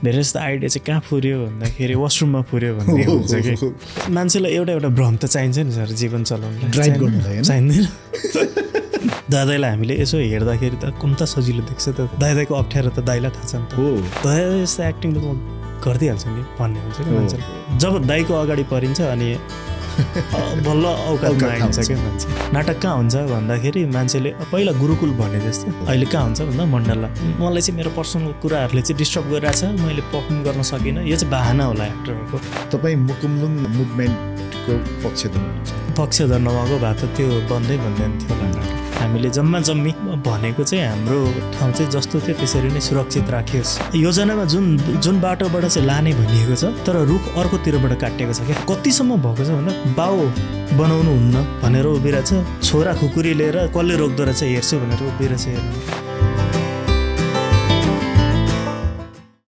धेरै जस्तो आइडिया चाहिँ कहाँ फुर्यो भन्दाखेरि वासरुममा फुर्यो भन्ने हुन्छ कि मान्छेलाई एउटा भ्रम त चाहिन्छ नि सर जीवन चलाउनलाई ड्राइभ गर्नु चाहिँदैन दादाईलाई हामीले यसो हेर्दाखेरि त कुन त सजिलो देख्छ त दादाईको अप्ठ्यारो त दाइलाई थाहा छ नि त दादा जस्तो एक्टिङ त म गरिदिइहाल्छु नि भन्ने हुन्छ कि मान्छेले जब दाइको अगाडि परिन्छ अनि बल्ल औकातमा आइन्छ क्या मान्छे नाटक कहाँ हुन्छ भन्दाखेरि मान्छेले पहिला गुरुकुल भने जस्तो अहिले कहाँ हुन्छ भन्दा मण्डला मलाई चाहिँ मेरो पर्सनल कुराहरूले चाहिँ डिस्टर्ब गरिरहेछ मैले पर्फर्म गर्न सकिनँ यो चाहिँ बाहना होला एक्टरहरूको तपाईँ मुकुमलुङ मुभमेन्टको पक्षधर नभएको भए त त्यो बन्दै भन्दैन थियो होला नाटक हामीले जम्मा जम्मी भनेको चाहिँ हाम्रो ठाउँ चाहिँ जस्तो थियो त्यसरी नै सुरक्षित राखियोस् योजनामा जुन बाटोबाट चाहिँ लाने भनिएको छ तर रुख अर्कोतिरबाट काटिएको छ क्या कतिसम्म भएको छ भन्दा बाउ बनाउनु हुन्न भनेर उभिरहेछ छोरा खुकुरी लिएर कसले रोक्दो रहेछ हेर्छु भनेर उभिरहेछ हेर्नु